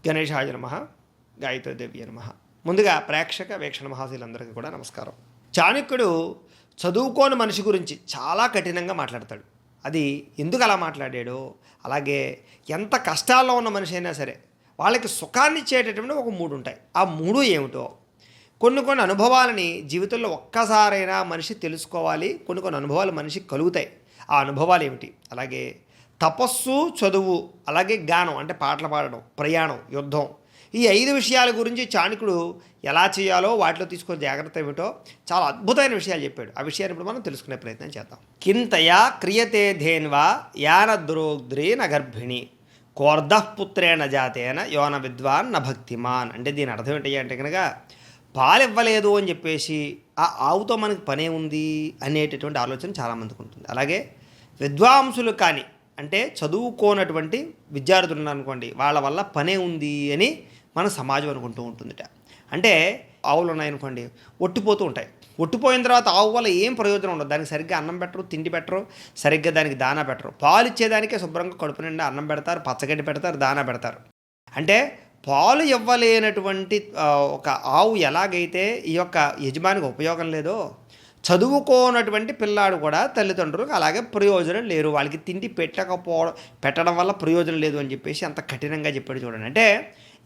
గణేశాయ నమః, గాయత్రీదేవ్యై నమః. ముందుగా ప్రేక్షక వీక్షణ మహాశీలందరికీ కూడా నమస్కారం. చాణక్యుడు చదువుకోని మనిషి గురించి చాలా కఠినంగా మాట్లాడతాడు. అది ఎందుకు అలా మాట్లాడాడో, అలాగే ఎంత కష్టాల్లో ఉన్న మనిషి అయినా సరే వాళ్ళకి సుఖాన్ని ఇచ్చేటటువంటి ఒక మూడు ఉంటాయి. ఆ మూడు ఏమిటో, కొన్ని అనుభవాలని జీవితంలో ఒక్కసారైనా మనిషి తెలుసుకోవాలి. కొన్ని అనుభవాలు మనిషికి కలుగుతాయి. ఆ అనుభవాలు ఏమిటి? అలాగే తపస్సు, చదువు, అలాగే గానం అంటే పాటలు పాడడం, ప్రయాణం, యుద్ధం, ఈ 5 విషయాల గురించి చాణక్యుడు ఎలా చేయాలో, వాటిలో తీసుకునే జాగ్రత్త ఏమిటో చాలా అద్భుతమైన విషయాలు చెప్పాడు. ఆ విషయాన్ని ఇప్పుడు మనం తెలుసుకునే ప్రయత్నం చేద్దాం. కింతయా క్రియతే ధేన్వా యానద్రోగ్ద్రీ నగర్భిణి కోర్ధపుత్రేణ జాతేన యోన విద్వాన్ న భక్తిమాన్. అంటే దీని అర్థం ఏంటి అంటే కనుక, పాలు ఇవ్వలేదు అని చెప్పేసి ఆ ఆవుతో మనకి పనే ఉంది అనేటటువంటి ఆలోచన చాలామందికి ఉంటుంది. అలాగే విద్వాంసులు కానీ, అంటే చదువుకోనటువంటి విద్యార్థులు ఉన్నారనుకోండి, వాళ్ళ వల్ల పనే ఉంది అని మన సమాజం అనుకుంటూ ఉంటుందిట. అంటే ఆవులు ఉన్నాయనుకోండి, ఒట్టిపోతూ ఉంటాయి. ఒట్టిపోయిన తర్వాత ఆవు వల్ల ఏం ప్రయోజనం ఉండదు. దానికి సరిగ్గా అన్నం పెట్టరు, తిండి పెట్టరు, సరిగ్గా దానికి దానా పెట్టరు. పాలు ఇచ్చేదానికే శుభ్రంగా కడుపు నిండా అన్నం పెడతారు, పచ్చగడ్డి పెడతారు, దానా పెడతారు. అంటే పాలు ఇవ్వలేనటువంటి ఒక ఆవు ఎలాగైతే ఈ యొక్క యజమానికి ఉపయోగం లేదో, చదువుకోనటువంటి పిల్లాడు కూడా తల్లిదండ్రులకు అలాగే ప్రయోజనం లేరు. వాళ్ళకి తిండి పెట్టడం వల్ల ప్రయోజనం లేదు అని చెప్పేసి అంత కఠినంగా చెప్పాడు. చూడండి, అంటే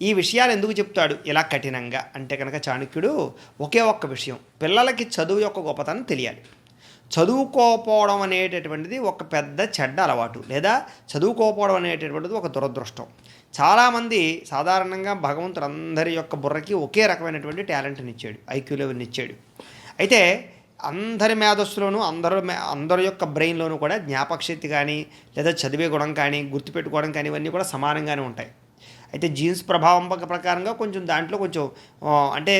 ఈ విషయాలు ఎందుకు చెప్తాడు ఇలా కఠినంగా అంటే కనుక, చాణక్యుడు ఒకే ఒక్క విషయం, పిల్లలకి చదువు యొక్క గొప్పతనం తెలియాలి. చదువుకోపోవడం అనేటటువంటిది ఒక పెద్ద చెడ్డ అలవాటు, లేదా చదువుకోపోవడం అనేటటువంటిది ఒక దురదృష్టం. చాలామంది సాధారణంగా భగవంతుడు అందరి యొక్క బుర్రకి ఒకే రకమైనటువంటి టాలెంట్ని ఇచ్చాడు, ఐక్యూ లెవెల్ని ఇచ్చాడు. అయితే అందరి మేధస్సులోనూ అందరి యొక్క బ్రెయిన్లోనూ కూడా జ్ఞాపకశక్తి కానీ, లేదా చదివే గుణం కానీ, గుర్తుపెట్టుకోవడం కానీ, ఇవన్నీ కూడా సమానంగానే ఉంటాయి. అయితే జీన్స్ ప్రభావం ప్రకారంగా కొంచెం దాంట్లో అంటే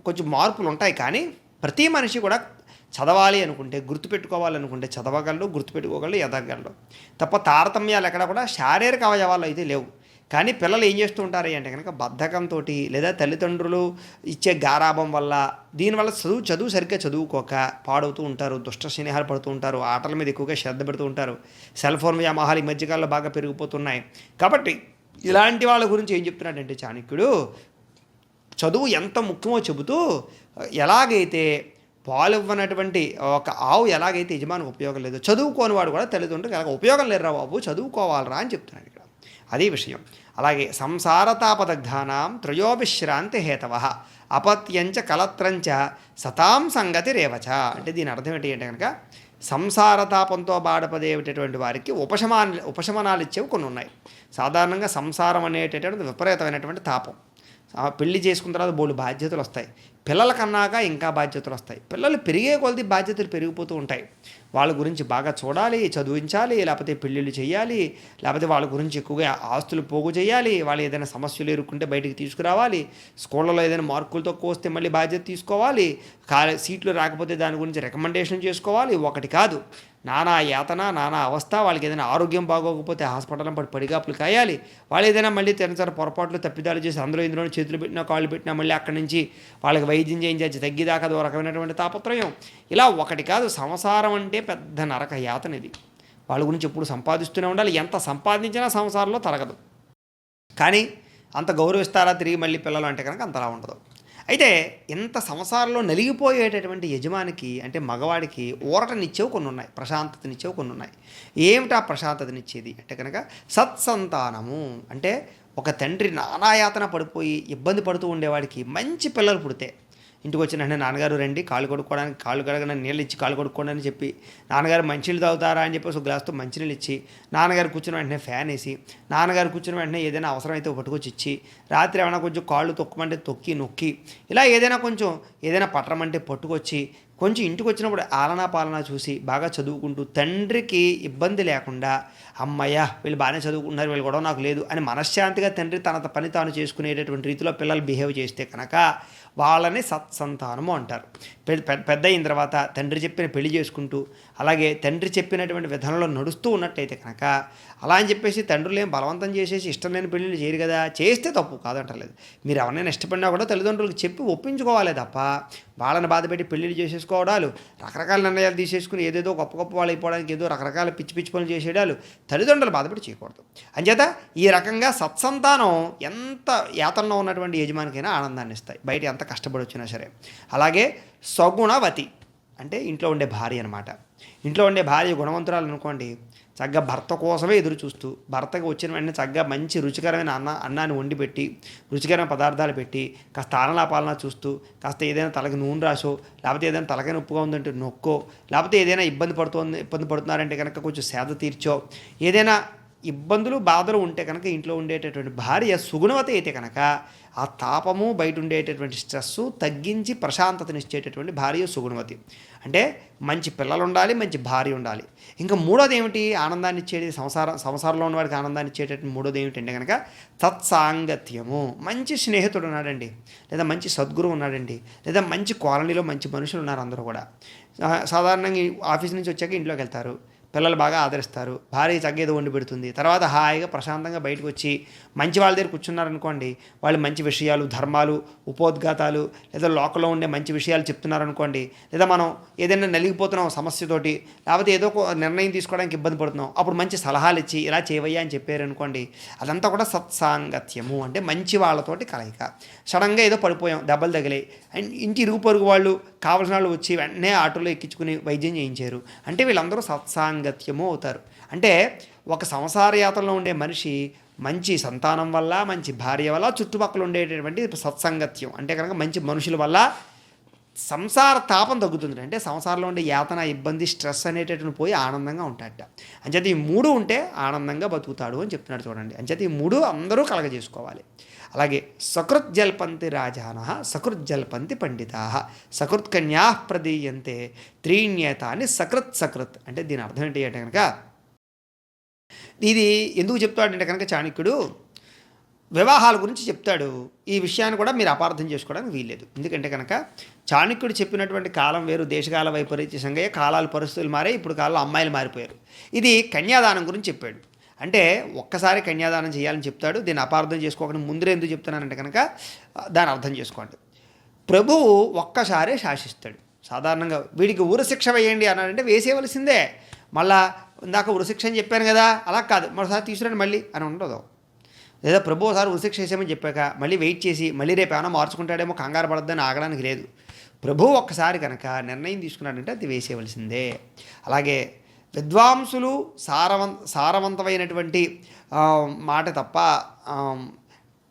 కొంచెం మార్పులు ఉంటాయి. కానీ ప్రతి మనిషి కూడా చదవాలి అనుకుంటే, గుర్తుపెట్టుకోవాలనుకుంటే చదవగలడు, గుర్తుపెట్టుకోగలడు, ఎదగలడు. తప్ప తారతమ్యాలు ఎక్కడ కూడా శారీరక అవయవాలు అయితే లేవు. కానీ పిల్లలు ఏం చేస్తూ ఉంటారు అంటే కనుక, బద్ధకంతో లేదా తల్లిదండ్రులు ఇచ్చే గారాభం వల్ల, దీనివల్ల చదువు సరిగ్గా చదువుకోక పాడవుతూ ఉంటారు, దుష్ట స్నేహాలు పడుతూ ఉంటారు, ఆటల మీద ఎక్కువగా శ్రద్ధ పెడుతూ ఉంటారు. సెల్ ఫోన్ వ్యామోహాలు ఈ మధ్యకాలంలో బాగా పెరిగిపోతున్నాయి. కాబట్టి ఇలాంటి వాళ్ళ గురించి ఏం చెప్తున్నాడంటే చాణక్యుడు, చదువు ఎంత ముఖ్యమో చెబుతూ, ఎలాగైతే పాలు ఇవ్వనటువంటి ఒక ఆవు ఎలాగైతే యజమానికి ఉపయోగం లేదు, చదువుకోని వాడు కూడా తల్లిదండ్రులకు ఎలాగ ఉపయోగం లేదురా బాబు, చదువుకోవాలరా అని చెప్తున్నాడు ఇక్కడ. అదే విషయం. అలాగే సంసారతాపదగ్ధానాం త్రయోవిశ్రాంతి హేతవ అపత్యంచ కలత్రంచ సతాం సంగతి రేవచ. అంటే దీని అర్థం ఏంటి అంటే కనుక, సంసారతాపంతో బాధపడేటటువంటి వారికి ఉపశమనాలు ఇచ్చేవి కొన్ని ఉన్నాయి. సాధారణంగా సంసారం అనేటటువంటి విపరీతమైనటువంటి తాపం. పెళ్లి చేసుకున్న తర్వాత బోళ్ళు బాధ్యతలు వస్తాయి, పిల్లల కన్నాక ఇంకా బాధ్యతలు వస్తాయి. పిల్లలు పెరిగే కొలది బాధ్యతలు పెరిగిపోతూ ఉంటాయి. వాళ్ళ గురించి బాగా చూడాలి, చదివించాలి, లేకపోతే పెళ్ళిళ్ళు చేయాలి, లేకపోతే వాళ్ళ గురించి ఎక్కువగా ఆస్తులు పోగు చేయాలి, వాళ్ళు ఏదైనా సమస్యలు ఎదుర్కొంటే బయటికి తీసుకురావాలి, స్కూళ్ళలో ఏదైనా మార్కులు తక్కువ వస్తే మళ్ళీ బాధ్యత తీసుకోవాలి, సీట్లు రాకపోతే దాని గురించి రికమెండేషన్ చేసుకోవాలి. ఒకటి కాదు, నానా యాతన, నానా అవస్థ. వాళ్ళకి ఏదైనా ఆరోగ్యం బాగోకపోతే హాస్పిటల్ పడిగాపులు కాయాలి. వాళ్ళు ఏదైనా మళ్ళీ తినసారి పొరపాట్లు తప్పిదాలు చేసి ఇందులో చేతులు పెట్టినా కాళ్ళు పెట్టినా మళ్ళీ అక్కడి నుంచి వాళ్ళకి వైద్యం చేయించి తగ్గిదాకా అదో రకమైనటువంటి తాపత్రయం. ఇలా ఒకటి కాదు, సంసారం అంటే పెద్ద నరక యాతన ఇది. వాళ్ళ గురించి ఎప్పుడు సంపాదిస్తూనే ఉండాలి. ఎంత సంపాదించినా సంసారంలో తరగదు. కానీ అంత గౌరవిస్తారా తిరిగి మళ్ళీ పిల్లలు అంటే కనుక అంతలా ఉండదు. అయితే ఇంత సంసారంలో నలిగిపోయేటటువంటి యజమానికి, అంటే మగవాడికి ఊరటనిచ్చేవి కొన్ని ఉన్నాయి, ప్రశాంతతనిచ్చేవి కొన్ని ఉన్నాయి. ఏమిటా ప్రశాంతతనిచ్చేది అంటే కనుక, సత్సంతానము. అంటే ఒక తండ్రి నానాయాతన పడిపోయి ఇబ్బంది పడుతూ ఉండేవాడికి మంచి పిల్లలు పుడితే, ఇంటికి వచ్చిన వెంటనే నాన్నగారు రండి కాళ్ళు కొడుక్కోవడానికి, కాళ్ళు కడగని నీళ్ళు ఇచ్చి కాళ్ళు కొడుక్కోండి అని చెప్పి, నాన్నగారు మంచినీళ్ళు తాగుతారా అని చెప్పేసి ఒక గ్లాస్తో మంచినీళ్ళు ఇచ్చి, నాన్నగారు కూర్చున్న వెంటనే ఫ్యాన్ వేసి, నాన్నగారు కూర్చున్న వెంటనే ఏదైనా అవసరమైతే పట్టుకొచ్చి ఇచ్చి, రాత్రి ఏమైనా కొంచెం కాళ్ళు తొక్కమంటే తొక్కి నొక్కి, ఇలా ఏదైనా పట్టమంటే పట్టుకొచ్చి, కొంచెం ఇంటికి వచ్చినప్పుడు ఆలనా పాలనా చూసి బాగా చదువుకుంటూ, తండ్రికి ఇబ్బంది లేకుండా, అమ్మయ్య వీళ్ళు బాగానే చదువుకుంటున్నారు, వీళ్ళు కూడా నాకు లేదు అని మనశ్శాంతిగా తండ్రి తన పని తాను చేసుకునేటటువంటి రీతిలో పిల్లలు బిహేవ్ చేస్తే కనుక వాళ్ళని సత్సంతానము అంటారు. పెద్ద అయిన తర్వాత తండ్రి చెప్పిన పెళ్లి చేసుకుంటూ అలాగే తండ్రి చెప్పినటువంటి విధానంలో నడుస్తూ ఉన్నట్టయితే కనుక, అలా అని చెప్పేసి తండ్రులు ఏం బలవంతం చేసేసి ఇష్టం లేని పెళ్ళిళ్ళు చేయరు కదా, చేస్తే తప్పు కాదంటలేదు. మీరు ఎవరైనా ఇష్టపడినా కూడా తల్లిదండ్రులకు చెప్పి ఒప్పించుకోవాలి తప్ప వాళ్ళని బాధపెట్టి పెళ్ళిళ్ళు చేసేసుకోవడాలు, రకరకాల నిర్ణయాలు తీసేసుకుని ఏదేదో గొప్ప గొప్ప వాళ్ళు అయిపోవడానికి ఏదో రకరకాల పిచ్చి పిచ్చి పనులు చేసేయడాలు తల్లిదండ్రులు బాధపెట్టి చేయకూడదు. అంచేత ఈ రకంగా సత్సంతానం ఎంత యాతనలో ఉన్నటువంటి యజమానికైనా ఆనందాన్ని ఇస్తాయి, బయట ఎంత కష్టపడి వచ్చినా సరే. అలాగే సగుణవతి అంటే ఇంట్లో ఉండే భార్య అనమాట. ఇంట్లో ఉండే భార్య గుణవంతురాలు అనుకోండి, చక్కగా భర్త కోసమే ఎదురు చూస్తూ, భర్తకు వచ్చిన వెంటనే చక్కగా మంచి రుచికరమైన అన్నాన్ని వండి పెట్టి, రుచికరమైన పదార్థాలు పెట్టి, కాస్త ఆలనా చూస్తూ, కాస్త ఏదైనా తలకి నూనె రాసో, లేకపోతే ఏదైనా తలకి నొప్పుగా ఉందంటే నొక్కో, లేకపోతే ఏదైనా ఇబ్బంది పడుతున్నారంటే కనుక కొంచెం సేద తీర్చో, ఏదైనా ఇబ్బందులు బాధలు ఉంటే కనుక ఇంట్లో ఉండేటటువంటి భార్య సుగుణవతి అయితే కనుక ఆ తాపము బయట ఉండేటటువంటి స్ట్రెస్సు తగ్గించి ప్రశాంతతనిచ్చేటటువంటి భార్య సుగుణవతి. అంటే మంచి పిల్లలు ఉండాలి, మంచి భార్య ఉండాలి. ఇంకా మూడోది ఏమిటి ఆనందాన్ని ఇచ్చేది, సంసారంలో ఉన్నవాడికి ఆనందాన్ని ఇచ్చేటటువంటి మూడోది ఏమిటంటే కనుక తత్సాంగత్యము. మంచి స్నేహితుడు ఉన్నాడండి, లేదా మంచి సద్గురువు ఉన్నాడండి, లేదా మంచి కాలనీలో మంచి మనుషులు ఉన్నారు. అందరూ కూడా సాధారణంగా ఆఫీస్ నుంచి వచ్చాక ఇంట్లోకి వెళ్తారు, పిల్లలు బాగా ఆదరిస్తారు, భార్య చగ్గేదో వండి పెడుతుంది, తర్వాత హాయిగా ప్రశాంతంగా బయటకు వచ్చి మంచి వాళ్ళ దగ్గర కూర్చున్నారనుకోండి, వాళ్ళు మంచి విషయాలు, ధర్మాలు, ఉపోద్ఘాతాలు, లేదా లోకంలో ఉండే మంచి విషయాలు చెప్తున్నారనుకోండి, లేదా మనం ఏదైనా నలిగిపోతున్నాం సమస్యతోటి, లేకపోతే ఏదో నిర్ణయం తీసుకోవడానికి ఇబ్బంది పడుతున్నాం, అప్పుడు మంచి సలహాలు ఇచ్చి ఇలా చేయవయ్యా అని చెప్పారనుకోండి, అదంతా కూడా సత్సాంగత్యము. అంటే మంచి వాళ్ళతోటి కలయిక. సడన్గా ఏదో పడిపోయాం, దెబ్బలు తగిలాయి, అండ్ ఇంటి ఇరుగు పొరుగు వాళ్ళు కావలసిన వాళ్ళు వచ్చి వెంటనే ఆటోలో ఎక్కించుకుని వైద్యం చేయించారు అంటే వీళ్ళందరూ సత్సాంగత్యము అవుతారు. అంటే ఒక సంసార యాత్రలో ఉండే మనిషి మంచి సంతానం వల్ల, మంచి భార్య వల్ల, చుట్టుపక్కల ఉండేటటువంటి సత్సంగత్యం అంటే కనుక మంచి మనుషుల వల్ల సంసార తాపం తగ్గుతుంది. అంటే సంసారంలో ఉండే యాతన, ఇబ్బంది, స్ట్రెస్ అనేటటువంటి పోయి ఆనందంగా ఉంటాడట. అంచేత ఈ మూడు ఉంటే ఆనందంగా బతుకుతాడు అని చెప్తున్నాడు చూడండి. అంచేత ఈ మూడు అందరూ కలగజేసుకోవాలి. అలాగే సకృత్ జల్పంతి రాజాన సకృత్ జల్పంతి పండితా సకృత్ కన్యా ప్రదీయంతే త్రీణ్యేతాని సకృత్. అంటే దీని అర్థం ఏంటి అంటే కనుక, ఇది ఎందుకు చెప్తాడంటే కనుక చాణక్యుడు వివాహాల గురించి చెప్తాడు. ఈ విషయాన్ని కూడా మీరు అపార్థం చేసుకోవడానికి వీల్లేదు. ఎందుకంటే కనుక చాణక్యుడు చెప్పినటువంటి కాలం వేరు, దేశకాల వైపరీత్యంగా కాలాలు పరిస్థితులు మారే, ఇప్పుడు కాలంలో అమ్మాయిలు మారిపోయారు. ఇది కన్యాదానం గురించి చెప్పాడు. అంటే ఒక్కసారి కన్యాదానం చేయాలని చెప్తాడు. దీన్ని అపార్థం చేసుకోకుండా ముందరే ఎందుకు చెప్తున్నానంటే కనుక దాన్ని అర్థం చేసుకోండి. ప్రభువు ఒక్కసారే శాసిస్తాడు. సాధారణంగా వీడికి ఉరశిక్ష వేయండి అన్నాడంటే వేసేయవలసిందే. మళ్ళా ఇందాక ఉరశిక్ష అని చెప్పాను కదా, అలా కాదు మరోసారి తీసుకురండి మళ్ళీ అని ఉండదు. లేదా ప్రభు ఒకసారి ఉరశిక్ష వేసామని చెప్పాక మళ్ళీ వెయిట్ చేసి మళ్ళీ రేపు ఏమైనా మార్చుకుంటాడేమో కంగారు పడద్దని ఆగడానికి లేదు. ప్రభువు ఒక్కసారి కనుక నిర్ణయం తీసుకున్నాడంటే అది వేసేయవలసిందే. అలాగే విద్వాంసులు సారవంతమైనటువంటి మాట తప్ప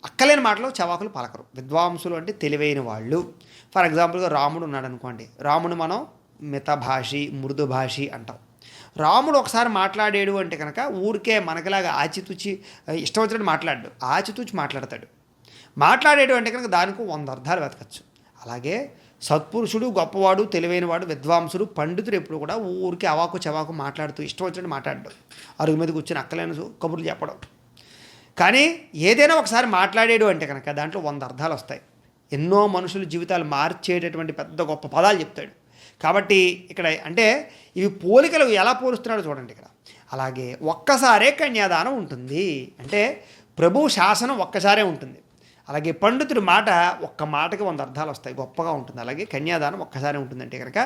అక్కలేని మాటలో చవాకులు పలకరు. విద్వాంసులు అంటే తెలివైన వాళ్ళు. ఫర్ ఎగ్జాంపుల్గా రాముడు ఉన్నాడు అనుకోండి, రాముడు మనం మితభాషి, మృదుభాషి అంటాం. రాముడు ఒకసారి మాట్లాడాడు అంటే కనుక ఊరికే మనకిలాగా ఆచితూచి ఇష్టం వచ్చినట్టు మాట్లాడు, ఆచితూచి మాట్లాడాడు అంటే కనుక దానికి 100 అర్థాలు వెతకచ్చు. అలాగే సత్పురుషుడు, గొప్పవాడు, తెలివైనవాడు, విద్వాంసుడు, పండితుడు ఎప్పుడు కూడా ఊరికి అవాకు చవాకు మాట్లాడుతూ ఇష్టం వచ్చినట్టు మాట్లాడడం, అరుగు మీద కూర్చొని అక్కలేని కబుర్లు చెప్పడం. కానీ ఏదైనా ఒకసారి మాట్లాడాడు అంటే కనుక దాంట్లో 100 అర్థాలు వస్తాయి. ఎన్నో మనుషుల జీవితాలు మార్చేటటువంటి పెద్ద గొప్ప పదాలు చెప్తాడు. కాబట్టి ఇక్కడ అంటే ఇవి పోలికలు ఎలా పోలుస్తున్నాడో చూడండి ఇక్కడ. అలాగే ఒక్కసారే కన్యాదానం ఉంటుంది అంటే ప్రభువు శాసనం ఒక్కసారే ఉంటుంది. అలాగే పండితుడి మాట ఒక్క మాటకి 100 అర్థాలు వస్తాయి, గొప్పగా ఉంటుంది. అలాగే కన్యాదానం ఒక్కసారే ఉంటుందంటే కనుక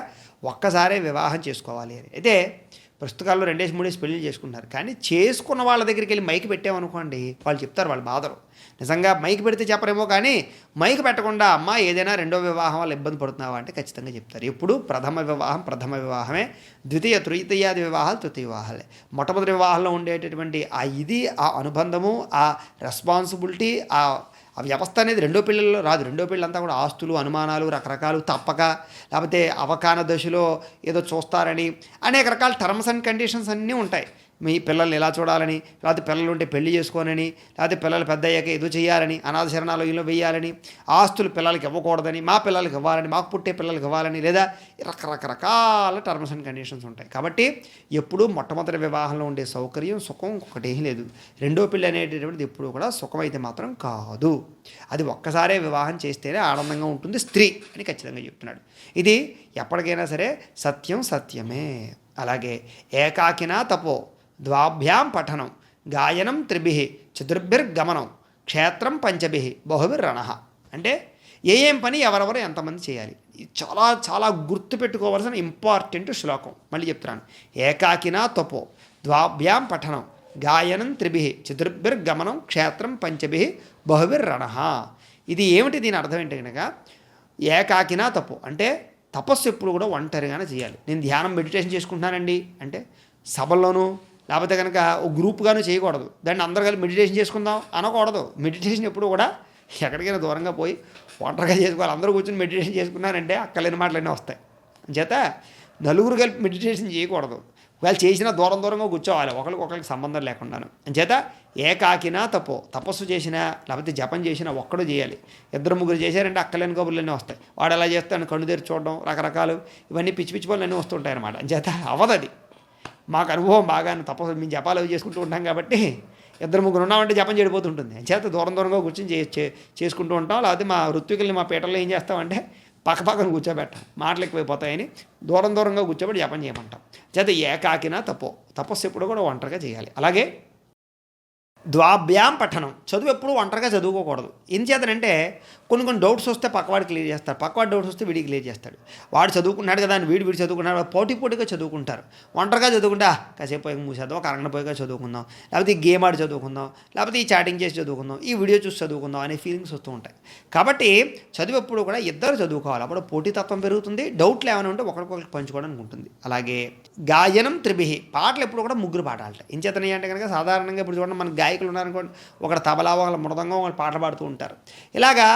ఒక్కసారే వివాహం చేసుకోవాలి అని. అయితే ప్రస్తుతాల్లో 2-3 పెళ్ళిళ్ళు చేసుకుంటున్నారు. కానీ చేసుకున్న వాళ్ళ దగ్గరికి వెళ్ళి మైకి పెట్టామనుకోండి, వాళ్ళు చెప్తారు వాళ్ళ బాధలు. నిజంగా మైకి పెడితే చెప్పరేమో, కానీ మైకి పెట్టకుండా అమ్మ ఏదైనా రెండో వివాహం వల్ల ఇబ్బంది పడుతున్నావా అంటే ఖచ్చితంగా చెప్తారు. ఎప్పుడు ప్రథమ వివాహమే, ద్వితీయ తృతీయాది వివాహాలు తృతీయ వివాహాలే. మొట్టమొదటి వివాహంలో ఉండేటటువంటి ఆ అనుబంధము, ఆ రెస్పాన్సిబిలిటీ, ఆ వ్యవస్థ అనేది రెండో పెళ్ళిలో రాదు. రెండో పెళ్ళంతా కూడా ఆస్తులు, అనుమానాలు, రకరకాలు తప్పక, లేకపోతే అవకాన దశలో ఏదో చూస్తారని అనేక రకాల టర్మ్స్ అండ్ కండిషన్స్ అన్నీ ఉంటాయి. మీ పిల్లల్ని ఎలా చూడాలని, లేకపోతే పిల్లలు ఉంటే పెళ్లి చేసుకోనని, లేకపోతే పిల్లలు పెద్ద అయ్యాక ఏదో చేయాలని, అనాథ శరణాలయంలో వేయాలని, ఆస్తులు పిల్లలకి ఇవ్వకూడదని, మా పిల్లలకి ఇవ్వాలని, మాకు పుట్టే పిల్లలకి ఇవ్వాలని, లేదా రకరకాల టర్మ్స్ అండ్ కండిషన్స్ ఉంటాయి. కాబట్టి ఎప్పుడూ మొట్టమొదటి వివాహంలో ఉండే సౌకర్యం, సుఖం ఒకటేం లేదు. రెండో పెళ్ళి అనేటటువంటిది ఎప్పుడూ కూడా సుఖమైతే మాత్రం కాదు. అది ఒక్కసారే వివాహం చేస్తేనే ఆనందంగా ఉంటుంది స్త్రీ అని ఖచ్చితంగా చెప్తున్నాడు. ఇది ఎప్పటికైనా సరే సత్యం సత్యమే. అలాగే ఏకాకినా తపో ద్వాభ్యాం పఠనం గాయనం త్రిభిః చతుర్భిర్గమనం క్షేత్రం పంచభిః బహుభిర్రణః. అంటే ఏం పని ఎవరెవరు ఎంతమంది చేయాలి. చాలా చాలా గుర్తుపెట్టుకోవాల్సిన ఇంపార్టెంట్ శ్లోకం. మళ్ళీ చెప్తున్నాను. ఏకాకినా తపో ద్వాభ్యాం పఠనం గాయనం త్రిభిః చతుర్భిర్గమనం క్షేత్రం పంచభిః బహుభిర్రణః. ఇది ఏమిటి? దీని అర్థం ఏంటి కనుక ఏకాకినా తపో అంటే తపస్సు ఎప్పుడు కూడా ఒంటరిగానే చేయాలి. నేను ధ్యానం మెడిటేషన్ చేసుకుంటున్నానండి అంటే సభల్లోనూ లేకపోతే కనుక ఒక గ్రూప్గాను చేయకూడదు. దాన్ని అందరూ కలిసి మెడిటేషన్ చేసుకుందాం అనకూడదు. మెడిటేషన్ ఎప్పుడు కూడా ఎక్కడికైనా దూరంగా పోయి ఒంటరిగా చేసుకోవాలి. అందరూ కూర్చొని మెడిటేషన్ చేసుకున్నారంటే అక్కలేని మాటలన్నీ వస్తాయి. చేత నలుగురు కలిపి మెడిటేషన్ చేయకూడదు. వాళ్ళు చేసినా దూరం దూరంగా కూర్చోవాలి, ఒకరికి సంబంధం లేకుండాను. చేత ఏకాకినా తపస్సు చేసినా లేకపోతే జపం చేసినా ఒక్కడు చేయాలి. ఇద్దరు ముగ్గురు చేశారంటే అక్కలేని కబుర్లన్నీ వస్తాయి. వాడు ఎలా చేస్తాను కళ్ళు తెరిచి చూడడం రకరకాలు ఇవన్నీ పిచ్చి పిచ్చి పనులు అన్నీ వస్తుంటాయి అన్నమాట. చేత అవదది. మాకు అనుభవం బాగానే తపస్సు మేము జపాలు అవి చేసుకుంటూ ఉంటాం కాబట్టి ఇద్దరు ముగ్గురు ఉన్నామంటే జపం చెడిపోతుంటుంది. చేత దూరంగా కూర్చొని చేసుకుంటూ ఉంటాం. లేకపోతే మా ఋత్వికుల్ని మా పీటల్లో ఏం చేస్తామంటే పక్కన కూర్చోబెట్టాం, మాటలు ఎక్కువైపోతాయని దూరంగా కూర్చోబెట్టి జపం చేయమంటాం. చేత ఏకాకినా తపస్సు ఎప్పుడు కూడా ఒంటరిగా చేయాలి. అలాగే ద్వాభ్యాం పఠనం చదువు ఎప్పుడు ఒంటరిగా చదువుకోకూడదు. ఏం చేతనంటే కొన్ని డౌట్స్ వస్తే పక్కవాడు క్లియర్ చేస్తాడు, పక్కవాడు డౌట్స్ వస్తే వీడికి క్లియర్ చేస్తాడు. వాడు చదువుకున్నాడు కదా అని వీడు చదువుకున్నాడు, పోటీగా చదువుకుంటారు. ఒంటరిగా చదువుకుంటా కాసేపు పోయి మూసేద్దాం, ఒక అరగంట పోయిగా చదువుకుందాం, లేకపోతే ఈ గేమ్ ఆడి చదువుకుందాం, లేకపోతే ఈ చాటింగ్ చేసి చదువుకుందాం, ఈ వీడియో చూసి చదువుకుందాం అనే ఫీలింగ్స్ వస్తూ ఉంటాయి. కాబట్టి చదువు ఎప్పుడు కూడా ఇద్దరు చదువుకోవాలి. అప్పుడు పోటీతత్వం పెరుగుతుంది, డౌట్లు ఏమైనా ఉంటే ఒకరికొకరికి పంచుకోవడానికి ఉంటుంది. అలాగే గాయనం త్రిభిః పాటలు ఎప్పుడు కూడా ముగ్గురు పాడాలట. ఏం చేతనే అంటే కనుక సాధారణంగా ఇప్పుడు చూడండి మన గాయకులు ఉన్నారనుకోండి, ఒకటి తబలా, ఒకళ్ళు మృదంగం, ఒకళ్ళు పాటలు పాడుతూ ఉంటారు. ఇలాగా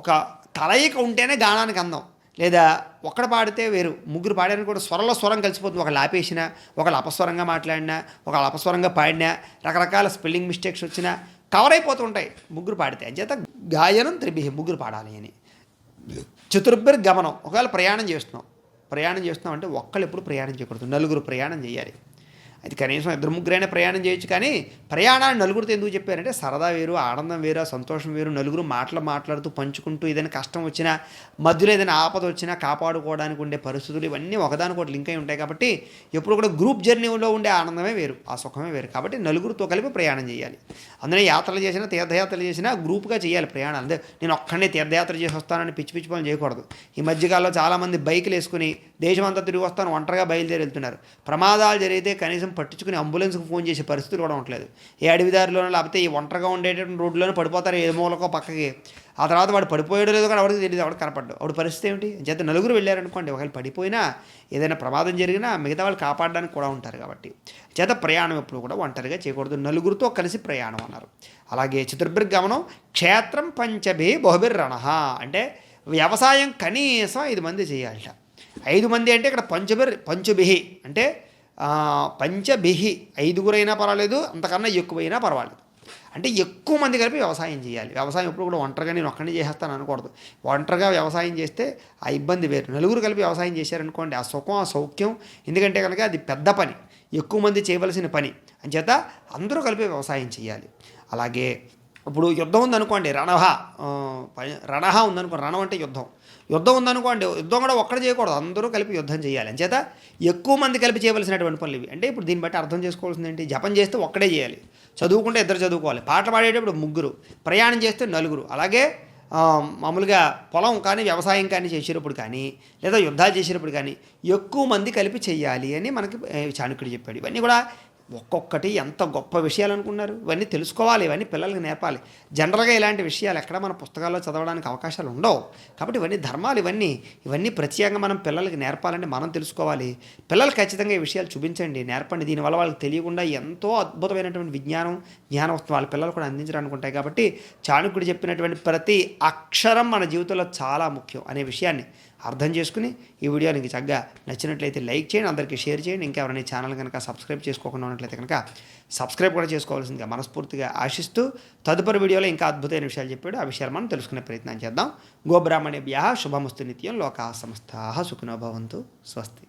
ఒక కలయిక ఉంటేనే గానానికి అందం. లేదా ఒక్కడ పాడితే వేరు, ముగ్గురు పాడారని కూడా స్వరం కలిసిపోతుంది. ఒకళ్ళు ఆపేసినా, ఒకళ్ళు అపస్వరంగా మాట్లాడినా, ఒకళ్ళు అపస్వరంగా పాడినా, రకరకాల స్పెల్లింగ్ మిస్టేక్స్ వచ్చినా కవర్ అయిపోతుంటాయి ముగ్గురు పాడితే. అంచేత గాయనం త్రిభిః ముగ్గురు పాడాలి అని. చతుర్భిర్గమనం ఒకవేళ ప్రయాణం చేస్తున్నాం అంటే ఒక్కళ్ళు ఎప్పుడు ప్రయాణం చేయకూడదు, నలుగురు ప్రయాణం చేయాలి. అది కనీసం ఇద్దరు ముగ్గురైనా ప్రయాణం చేయొచ్చు. కానీ ప్రయాణాన్ని నలుగురితో ఎందుకు చెప్పారంటే సరదా వేరు, ఆనందం వేరు, సంతోషం వేరు. నలుగురు మాట్లాడుతూ పంచుకుంటూ ఏదైనా కష్టం వచ్చినా, మధ్యలో ఏదైనా ఆపద వచ్చినా కాపాడుకోవడానికి ఉండే పరిస్థితులు ఇవన్నీ ఒకదానికొకటి లింక్ అయి ఉంటాయి. కాబట్టి ఎప్పుడు కూడా గ్రూప్ జర్నీలో ఉండే ఆనందమే వేరు, ఆ సుఖమే వేరు. కాబట్టి నలుగురితో కలిపి ప్రయాణం చేయాలి. అందులో యాత్రలు చేసినా, తీర్థయాత్రలు చేసినా గ్రూప్గా చేయాలి ప్రయాణం. అంతే నేను ఒక్కడే తీర్థయాత్ర చేసి వస్తానని పిచ్చి పిచ్చి పనులు చేయకూడదు. ఈ మధ్యకాలంలో చాలామంది బైకులు వేసుకుని దేశమంతా తిరిగి వస్తాను ఒంటరిగా బయలుదేరి వెళ్తున్నారు. ప్రమాదాలు జరిగితే కనీసం పట్టించుకుని అంబులెన్స్కి ఫోన్ చేసే పరిస్థితులు కూడా ఉండట్లేదు. ఏ అడవిదారిలోనో లేకపోతే ఈ ఒంటరిగా ఉండేటటువంటి రోడ్లోనే పడిపోతారు ఏ మూలకో పక్కకి. ఆ తర్వాత వాడు పడిపోయాడో లేదో కూడా ఎవరికి తెలియదు, ఎవరికి కనపడ్డాడు. అప్పుడు పరిస్థితి ఏమిటి? చేత నలుగురు వెళ్ళారనుకోండి, ఒకవేళ పడిపోయినా ఏదైనా ప్రమాదం జరిగినా మిగతా వాళ్ళు కాపాడడానికి కూడా ఉంటారు. కాబట్టి చేత ప్రయాణం ఎప్పుడు కూడా ఒంటరిగా చేయకూడదు, నలుగురితో కలిసి ప్రయాణం అన్నారు. అలాగే చతుర్భిర్గమనం క్షేత్రం పంచభిః బహుభిర్రణః అంటే వ్యవసాయం కనీసం 5 మంది చేయాలట. 5 మంది అంటే ఇక్కడ పంచుభిః అంటే పంచభిః 5గురైనా పర్వాలేదు, అంతకన్నా ఎక్కువైనా పర్వాలేదు. అంటే ఎక్కువ మంది కలిపి వ్యవసాయం చేయాలి. వ్యవసాయం ఎప్పుడు కూడా ఒంటరిగా నేను ఒక్కడిని చేసేస్తాను అనకూడదు. ఒంటరిగా వ్యవసాయం చేస్తే ఆ ఇబ్బంది వేరు. నలుగురు కలిపి వ్యవసాయం చేశారనుకోండి, ఆ సుఖం, ఆ సౌఖ్యం. ఎందుకంటే కనుక అది పెద్ద పని, ఎక్కువ మంది చేయవలసిన పని. అంచేత అందరూ కలిపి వ్యవసాయం చేయాలి. అలాగే ఇప్పుడు యుద్ధం ఉందనుకోండి, రణహ ఉందనుకోండి, రణం అంటే యుద్ధం ఉందనుకోండి, యుద్ధం కూడా ఒక్కడ చేయకూడదు, అందరూ కలిపి యుద్ధం చేయాలి. అంచేత ఎక్కువ మంది కలిపి చేయవలసినటువంటి పనులు ఇవి. అంటే ఇప్పుడు దీన్ని బట్టి అర్థం చేసుకోవాల్సింది ఏంటి? జపం చేస్తే ఒక్కడే చేయాలి, చదువుకుంటే ఇద్దరు చదువుకోవాలి, పాటలు పాడేటప్పుడు ముగ్గురు, ప్రయాణం చేస్తే నలుగురు. అలాగే మామూలుగా పొలం కానీ వ్యవసాయం కానీ చేసేటప్పుడు కానీ లేదా యుద్ధాలు చేసేటప్పుడు కానీ ఎక్కువ మంది కలిపి చేయాలి అని మనకి చాణక్యుడు చెప్పాడు. ఇవన్నీ కూడా ఒక్కొక్కటి ఎంత గొప్ప విషయాలు అనుకున్నారు. ఇవన్నీ తెలుసుకోవాలి, ఇవన్నీ పిల్లలకి నేర్పాలి. జనరల్గా ఇలాంటి విషయాలు ఎక్కడ మన పుస్తకాల్లో చదవడానికి అవకాశాలు ఉండవు. కాబట్టి ఇవన్నీ ధర్మాలు, ఇవన్నీ ప్రత్యేకంగా మనం పిల్లలకి నేర్పాలంటే మనం తెలుసుకోవాలి. పిల్లలు ఖచ్చితంగా ఈ విషయాలు చూపించండి, నేర్పండి. దీనివల్ల వాళ్ళకి తెలియకుండా ఎంతో అద్భుతమైనటువంటి జ్ఞాన వస్తువు వాళ్ళ పిల్లలు కూడా అందించడానికి ఉంటాయి. కాబట్టి చాణక్యుడు చెప్పినటువంటి ప్రతి అక్షరం మన జీవితంలో చాలా ముఖ్యం అనే విషయాన్ని అర్థం చేసుకుని ఈ వీడియో నీకు చక్కగా నచ్చినట్లయితే లైక్ చేయండి, అందరికీ షేర్ చేయండి. ఇంకా ఎవరైనా ఛానల్ కనుక సబ్స్క్రైబ్ చేసుకోకుండా ఉన్నట్లయితే కనుక సబ్స్క్రైబ్ కూడా చేసుకోవాల్సిందిగా మనస్ఫూర్తిగా ఆశిస్తూ తదుపరి వీడియోలో ఇంకా అద్భుతమైన విషయాలు చెప్పాడు. ఆ విషయాలు మనం తెలుసుకునే ప్రయత్నం చేద్దాం. గోబ్రాహ్మణేభ్యః శుభమస్తు నిత్యం. లోకాః సమస్తాః సుఖినో భవంతు. స్వస్తి.